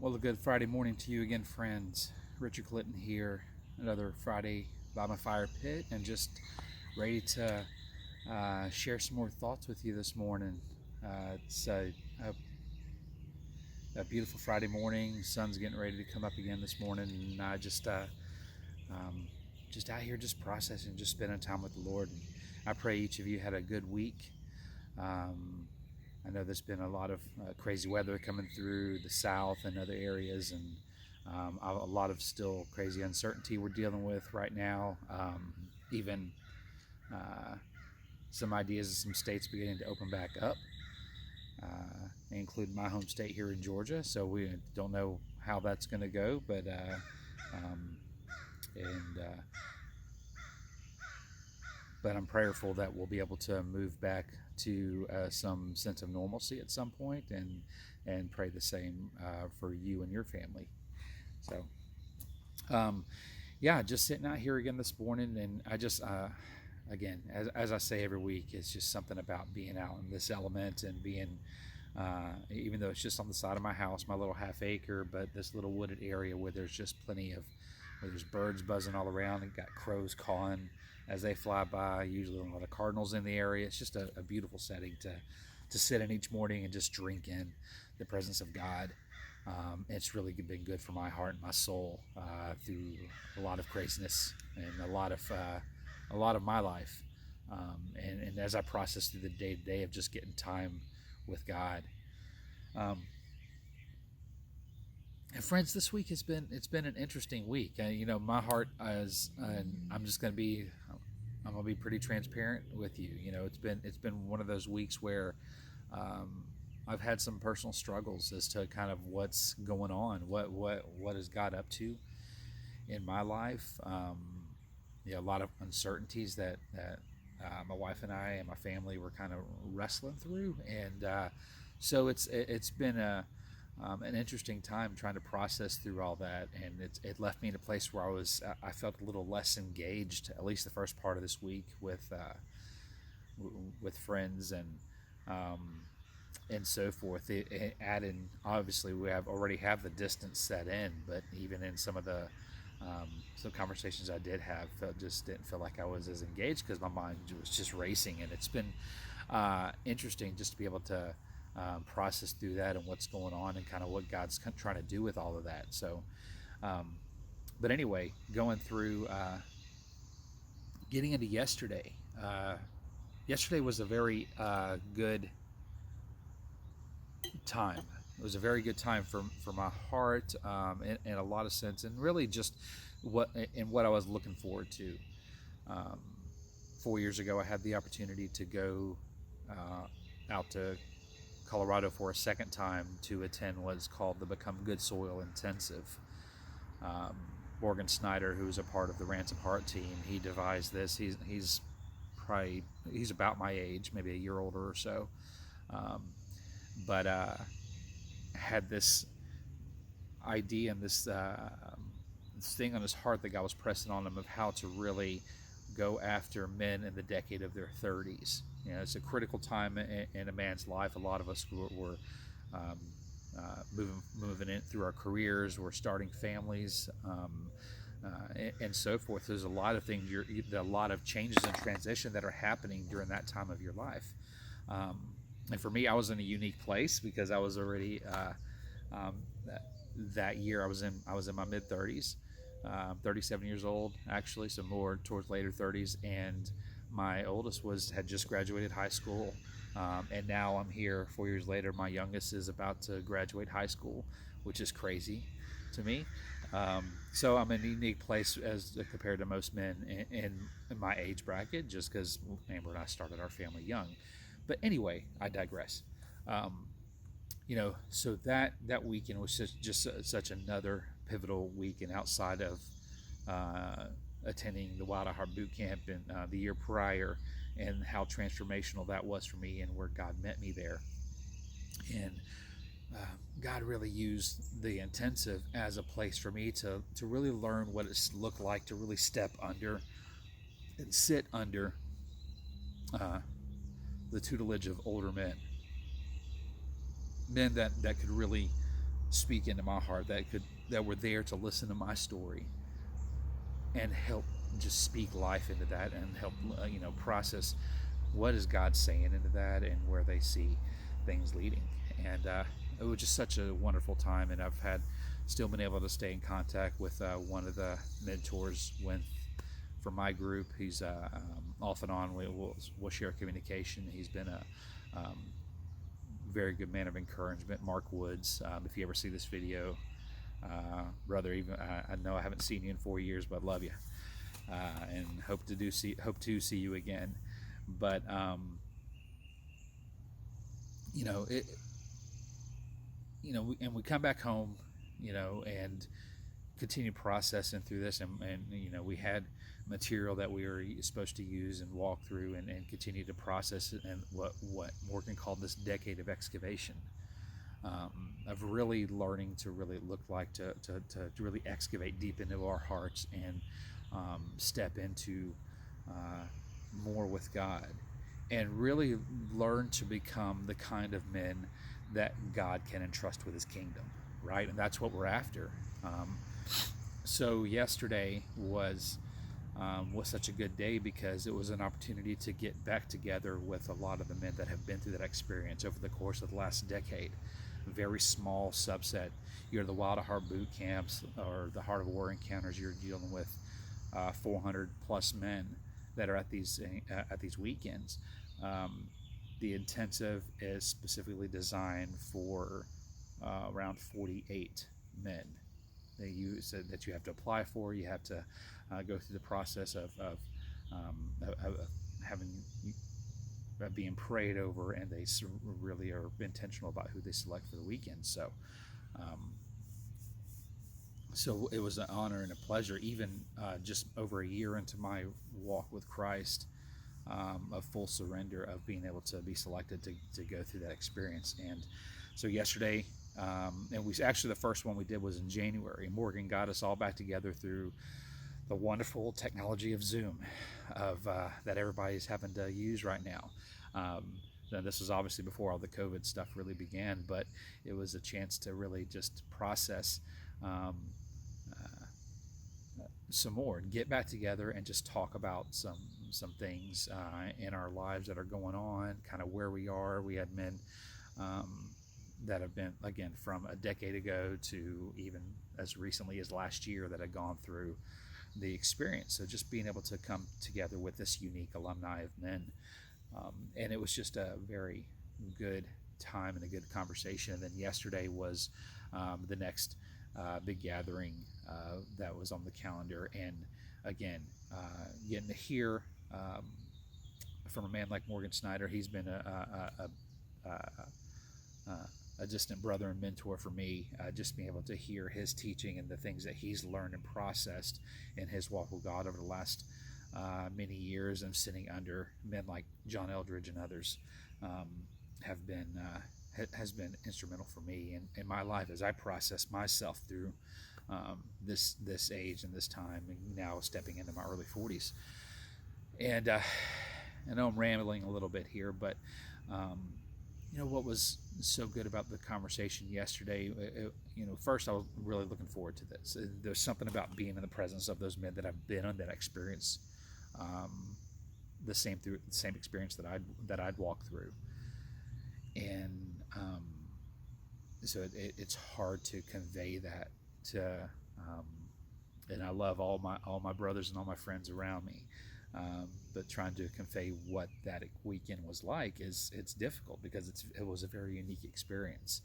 Well, a good Friday morning to you again, friends. Richard Clinton here. Another Friday by my fire pit, and just ready to share some more thoughts with you this morning. It's a beautiful Friday morning. Sun's getting ready to come up again this morning, and I um, just out here just processing, just spending time with the Lord. And I pray each of you had a good week. Um, I know there's been a lot of crazy weather coming through the south and other areas, and a lot of still crazy uncertainty we're dealing with right now. Even uh, some ideas of some states beginning to open back up, including my home state here in Georgia. So we don't know how that's going to go, um, and but I'm prayerful that we'll be able to move back to some sense of normalcy at some point, and pray the same for you and your family. So, um, yeah, just sitting out here again this morning, and I just again, as I say every week, it's just something about being out in this element and being. Even though it's just on the side of my house, my little half acre, but this little wooded area where there's just plenty of, where there's birds buzzing all around and got crows cawing as they fly by. Usually a lot of cardinals in the area. It's just a beautiful setting to sit in each morning and just drink in the presence of God. It's really been good for my heart and my soul through a lot of craziness and a lot of my life. And as I process through the day to day of just getting time with God. Um, and friends, this week it's been an interesting week. My heart is, and I'm gonna be pretty transparent with you. It's been one of those weeks where um, I've had some personal struggles as to kind of what's going on, what has God up to in my life. A lot of uncertainties that my wife and I and my family were kind of wrestling through, and so it's been an interesting time trying to process through all that, and it left me in a place where I felt a little less engaged, at least the first part of this week, with friends um, and so forth. Adding, obviously, we already have the distance set in, but even in some conversations I did have, just didn't feel like I was as engaged because my mind was just racing, and it's been interesting just to be able to process through that and what's going on and kind of what God's trying to do with all of that. So, but anyway, going through, getting into yesterday. Yesterday was a very good time. It was a very good time for my heart, in a lot of sense, and really just what I was looking forward to. Um, 4 years ago, I had the opportunity to go out to Colorado for a second time to attend what's called the Become Good Soil Intensive. Morgan Snyder, who's a part of the Ransom Heart team, he devised this. He's about my age, maybe a year older or so, but had this idea and this thing on his heart that God was pressing on him of how to really go after men in the decade of their 30s. It's a critical time in a man's life. A lot of us were moving in through our careers, we're starting families, and so forth. There's a lot of things, a lot of changes and transition that are happening during that time of your life. And for me, I was in a unique place because I was already um, that year I was in my mid 30s, 37 years old actually, so more towards later 30s, and my oldest had just graduated high school, and now I'm here 4 years later. My youngest is about to graduate high school, which is crazy to me. So I'm in a unique place as compared to most men in my age bracket, just because Amber and I started our family young. But anyway, I digress. Um, so that weekend was just such another pivotal weekend outside of attending the Wild at Heart boot camp in the year prior, and how transformational that was for me and where God met me there. And God really used the intensive as a place for me to really learn what it looked like to really step under and sit under uh, the tutelage of older men that could really speak into my heart, that were there to listen to my story and help just speak life into that, and help process what is God saying into that, and where they see things leading. And it was just such a wonderful time, and I've still been able to stay in contact with one of the mentors for my group. He's off and on. We'll share communication. He's been a very good man of encouragement, Mark Woods. If you ever see this video, brother, even I know I haven't seen you in 4 years, but love you, and hope to see you again. But we come back home, and continue processing through this, and we had material that we were supposed to use and walk through, and continue to process it, and what Morgan called this decade of excavation, of really learning to really look like to really excavate deep into our hearts, and step into more with God, and really learn to become the kind of men that God can entrust with his kingdom, right? And that's what we're after. So yesterday was such a good day, because it was an opportunity to get back together with a lot of the men that have been through that experience over the course of the last decade. A very small subset. You're the Wild at Heart boot camps or the Heart of War encounters. You're dealing with 400 plus men that are at these weekends. The intensive is specifically designed for around 48 men. That you have to apply for. You have to go through the process of having being prayed over, and they really are intentional about who they select for the weekend. So it was an honor and a pleasure, even just over a year into my walk with Christ, of full surrender, of being able to be selected to go through that experience. And so yesterday, and the first one we did was in January. Morgan got us all back together through the wonderful technology of Zoom, that everybody's having to use right now. Now, this was obviously before all the COVID stuff really began, but it was a chance to really just process some more, and get back together and just talk about some things in our lives that are going on, kind of where we are. We had men that have been, again, from a decade ago to even as recently as last year, that had gone through the experience. So just being able to come together with this unique alumni of men, and it was just a very good time and a good conversation. And then yesterday was the next big gathering that was on the calendar, and again, getting to hear from a man like Morgan Snyder. He's been a distant brother and mentor for me, just being able to hear his teaching and the things that he's learned and processed in his walk with God over the last many years, and sitting under men like John Eldredge and others, has been instrumental for me in my life as I process myself through this age and this time, and now stepping into my early 40s. And I know I'm rambling a little bit here, but what was so good about the conversation yesterday, first I was really looking forward to this. There's something about being in the presence of those men that have been on that experience, the same experience that I'd walked through, and so it's hard to convey that to, and I love all my brothers and all my friends around me. But trying to convey what that weekend was like it's difficult, because it was a very unique experience.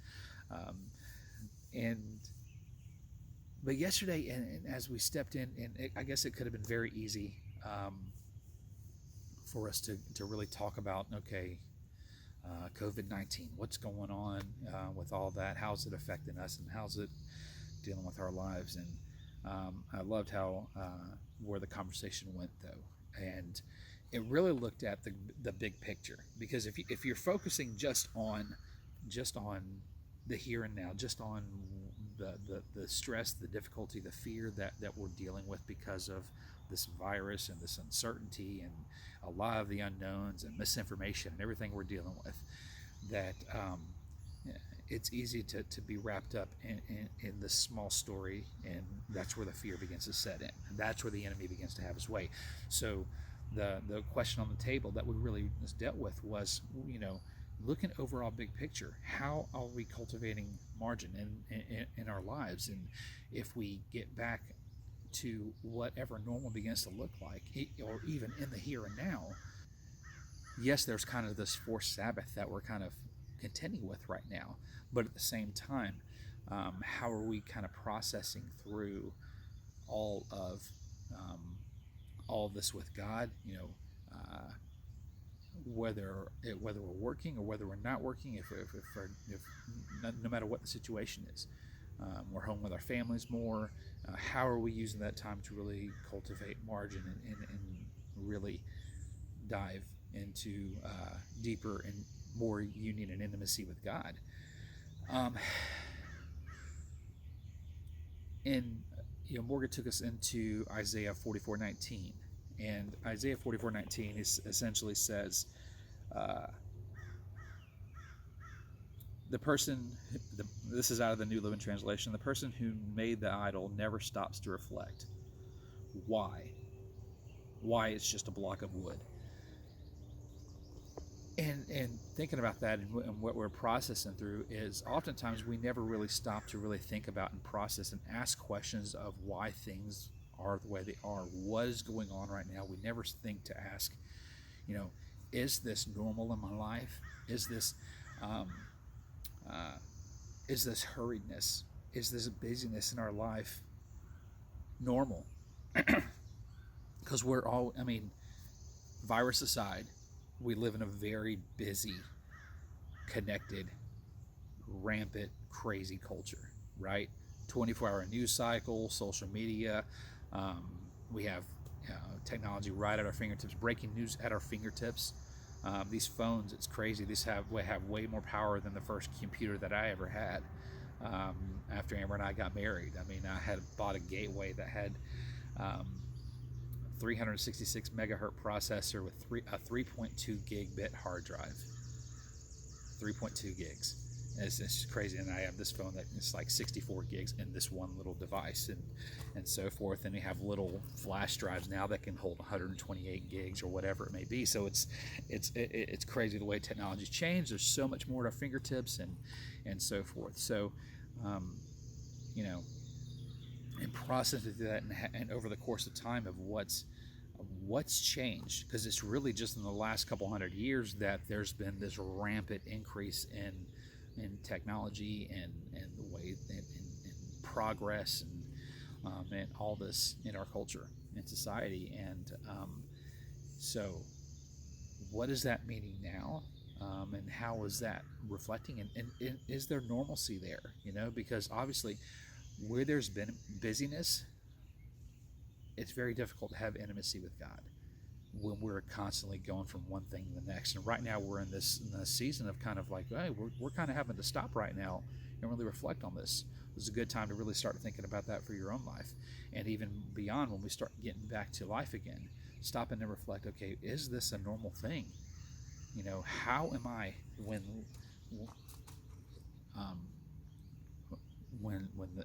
But yesterday, and as we stepped in, and I guess it could have been very easy for us to really talk about, okay, COVID-19, what's going on with all that? How's it affecting us, and how's it dealing with our lives? And I loved how where the conversation went, though. And it really looked at the big picture, because if you're focusing just on the here and now, just on the stress, the difficulty, the fear that we're dealing with because of this virus and this uncertainty and a lot of the unknowns and misinformation and everything we're dealing with, that it's easy to be wrapped up in this small story, and that's where the fear begins to set in. And that's where the enemy begins to have his way. So the question on the table that we really dealt with was, looking overall big picture, how are we cultivating margin in our lives? And if we get back to whatever normal begins to look like, or even in the here and now, yes, there's kind of this forced Sabbath that we're kind of contending with right now, but at the same time, how are we kind of processing through all of um, all of this with God? Whether we're working or whether we're not working, if no matter what the situation is, we're home with our families more. How are we using that time to really cultivate margin and really dive into deeper and more union and intimacy with God? And Morgan took us into Isaiah 44:19, and Isaiah 44:19 essentially says, the person, this is out of the New Living Translation, the person who made the idol never stops to reflect why it's just a block of wood. And thinking about that, and what we're processing through, is oftentimes we never really stop to really think about and process and ask questions of why things are the way they are. What is going on right now? We never think to ask, is this normal in my life? Is this hurriedness? Is this busyness in our life normal? Because we're all, virus aside, we live in a very busy, connected, rampant, crazy culture, right? 24-hour news cycle, social media. We have technology right at our fingertips, breaking news at our fingertips. These phones, it's crazy. These have way more power than the first computer that I ever had. After Amber and I got married, I had bought a Gateway that had 366 megahertz processor with a 3.2 gigabit hard drive. 3.2 gigs. It's just crazy. And I have this phone that is like 64 gigs in this one little device, and so forth. And we have little flash drives now that can hold 128 gigs or whatever it may be. So it's crazy the way technology's changed. There's so much more at our fingertips, and so forth. So and processing through that, and over the course of time of what's changed, because it's really just in the last couple hundred years that there's been this rampant increase in technology and the way and progress and all this in our culture and society. And so what is that meaning now? And how is that reflecting? And is there normalcy there? Because obviously where there's been busyness, it's very difficult to have intimacy with God when we're constantly going from one thing to the next. And right now we're in this season of kind of like, hey, we're kind of having to stop right now and really reflect on this. It's a good time to really start thinking about that for your own life, and even beyond, when we start getting back to life again, stop and reflect. Okay, is this a normal thing? How am I when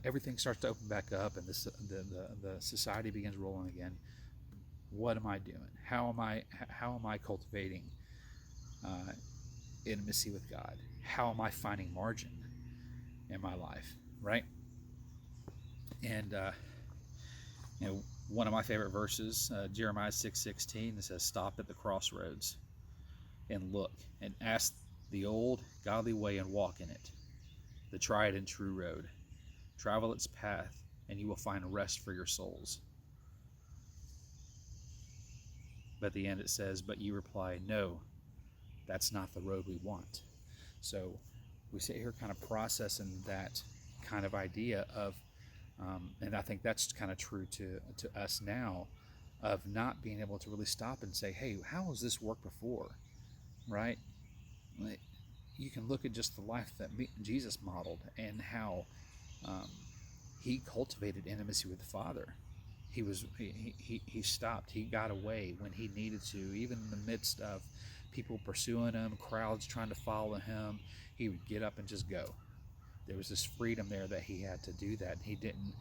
everything starts to open back up and the society begins rolling again? What am I doing? How am I cultivating intimacy with God? How am I finding margin in my life, right? And one of my favorite verses, Jeremiah 6:16, it says, "Stop at the crossroads and look and ask the old godly way and walk in it, the tried and true road. Travel its path, and you will find rest for your souls." But at the end it says, "But you reply, no, that's not the road we want." So we sit here kind of processing that kind of idea of, and I think that's kind of true to us now, of not being able to really stop and say, hey, how has this worked before, right? You can look at just the life that Jesus modeled, and how he cultivated intimacy with the Father. He stopped. He got away when he needed to, even in the midst of people pursuing him, crowds trying to follow him. He would get up and just go. There was this freedom there that he had to do that. He didn't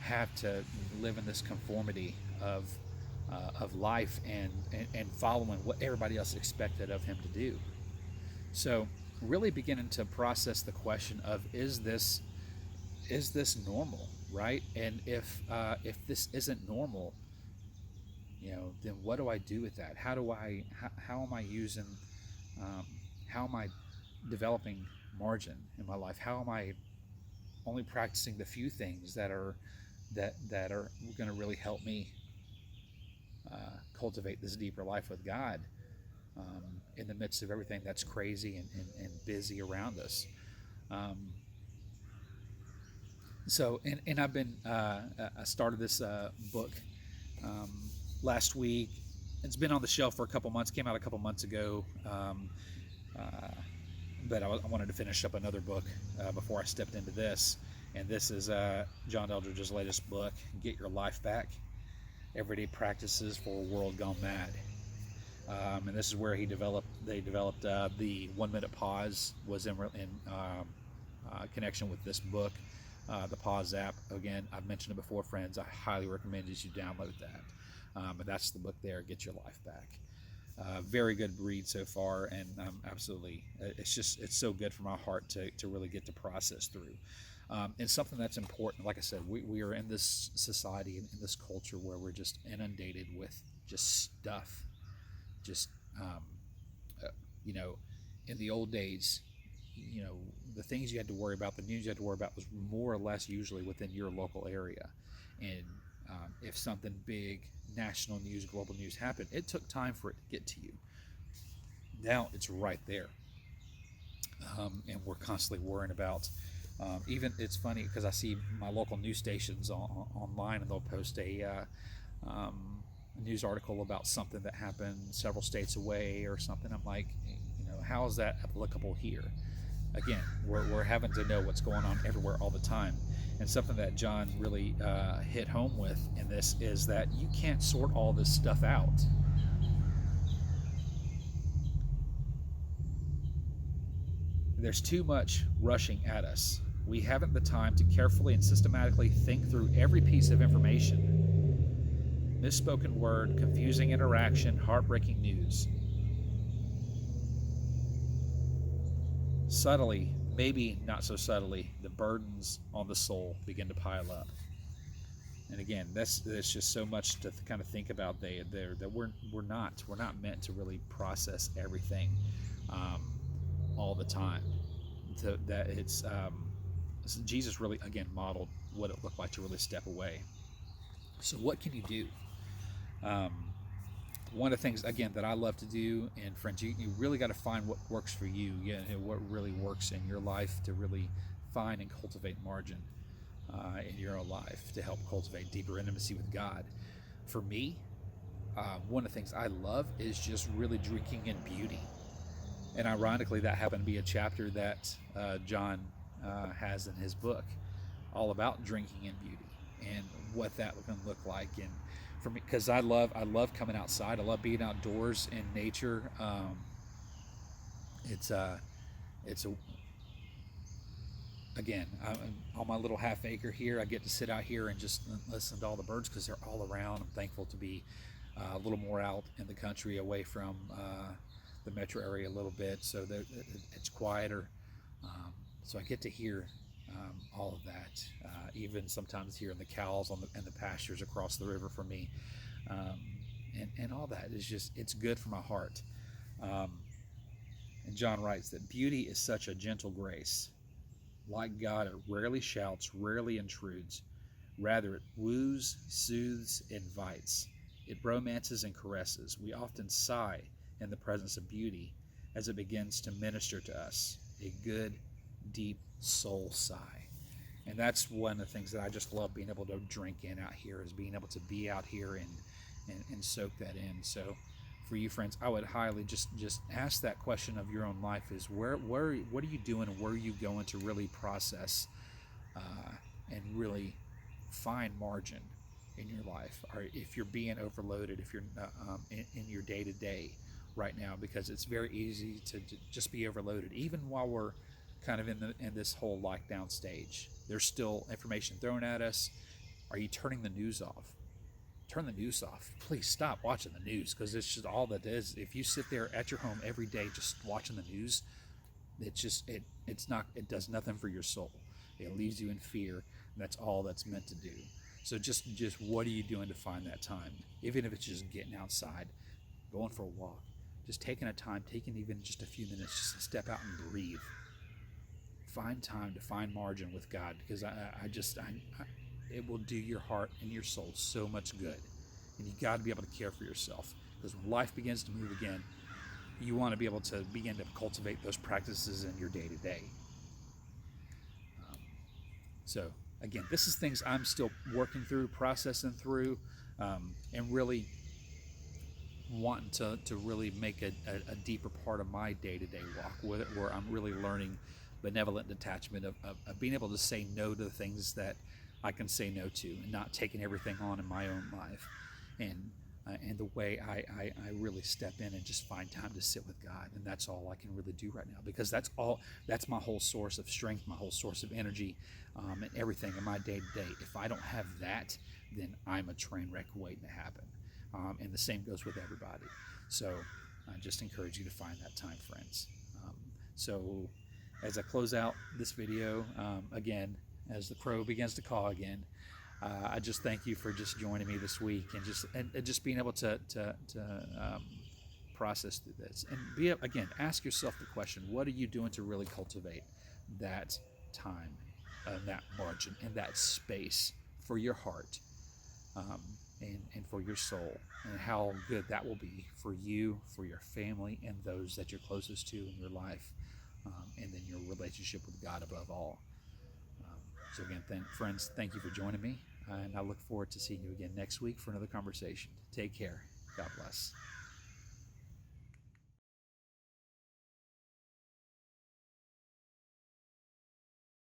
have to live in this conformity of life and following what everybody else expected of him to do. So really beginning to process the question of, is this normal, right? And if this isn't normal, then what do I do with that? How am I using, how am I developing margin in my life? How am I only practicing the few things that are going to really help me cultivate this deeper life with God, in the midst of everything that's crazy and busy around us. And I've been I started this book last week. It's been on the shelf for a couple months. Came out a couple months ago, but I wanted to finish up another book before I stepped into this. And this is John Eldredge's latest book, Get Your Life Back: Everyday Practices for a World Gone Mad. And this is where they developed the 1 minute pause was in connection with this book. The Pause app, again, I've mentioned it before, friends. I highly recommend that you download that. And that's the book there, Get Your Life Back. Very good read so far, and absolutely, it's so good for my heart to really get to process through. And something that's important, like I said, we are in this society and in this culture where we're just inundated with just stuff. Just, in the old days, the things you had to worry about, the news you had to worry about was more or less usually within your local area. And if something big, national news, global news happened, it took time for it to get to you. Now it's right there. And we're constantly worrying about, even it's funny because I see my local news stations online, and they'll post a news article about something that happened several states away or something. I'm like, how is that applicable here? Again, we're having to know what's going on everywhere all the time. And something that John really hit home with in this is that you can't sort all this stuff out. There's too much rushing at us. We haven't the time to carefully and systematically think through every piece of information. Misspoken word, confusing interaction, heartbreaking news. Subtly, maybe not so subtly, the burdens on the soul begin to pile up. And again, that's just so much to kind of think about there that we're not meant to really process everything all the time. That it's Jesus really again modeled what it looked like to really step away. So what can you do? One of the things, again, that I love to do, and friends, you really got to find what works for you, what really works in your life to really find and cultivate margin in your own life to help cultivate deeper intimacy with God. For me, one of the things I love is just really drinking in beauty. And ironically, that happened to be a chapter that John has in his book, all about drinking in beauty and what that can look like. And for me, because I love coming outside. I love being outdoors in nature. Again, on my little half acre here, I get to sit out here and just listen to all the birds because they're all around. I'm thankful to be a little more out in the country, away from the metro area a little bit, so that it's quieter. So I get to hear all of that, even sometimes hearing the cows and the pastures across the river from me, and all that is just, it's good for my heart. And John writes that beauty is such a gentle grace. Like God, it rarely shouts, rarely intrudes. Rather, it woos, soothes, invites. It romances and caresses. We often sigh in the presence of beauty as it begins to minister to us. A good, deep soul sigh. And that's one of the things that I just love being able to drink in out here, is being able to be out here and soak that in. So for you friends, I would highly just ask that question of your own life, is what are you doing, and where are you going to really process and really find margin in your life, or if you're being overloaded, if you're in your day-to-day right now, because it's very easy to just be overloaded, even while we're kind of in this whole lockdown stage. There's still information thrown at us. Are you turning the news off? Turn the news off. Please stop watching the news, because it's just all that is. If you sit there at your home every day just watching the news, it does nothing for your soul. It leaves you in fear. That's all that's meant to do. So just what are you doing to find that time? Even if it's just getting outside, going for a walk, just taking even just a few minutes just to step out and breathe. Find time to find margin with God, because it will do your heart and your soul so much good. And you got to be able to care for yourself, because when life begins to move again, you want to be able to begin to cultivate those practices in your day-to-day. So again, this is things I'm still working through, processing through, and really wanting to really make a deeper part of my day-to-day walk with it, where I'm really learning benevolent detachment of being able to say no to the things that I can say no to, and not taking everything on in my own life, and the way I really step in and just find time to sit with God. And that's all I can really do right now, because that's my whole source of strength, my whole source of energy, and everything in my day-to-day. If I don't have that, then I'm a train wreck waiting to happen. And the same goes with everybody. So I just encourage you to find that time, friends. So as I close out this video, again, as the crow begins to caw again, I just thank you for just joining me this week, and just being able to process through this. And again, ask yourself the question: what are you doing to really cultivate that time, that margin, and that space for your heart, and for your soul, and how good that will be for you, for your family, and those that you're closest to in your life, and then your relationship with God above all. So again, friends, thank you for joining me, and I look forward to seeing you again next week for another conversation. Take care. God bless.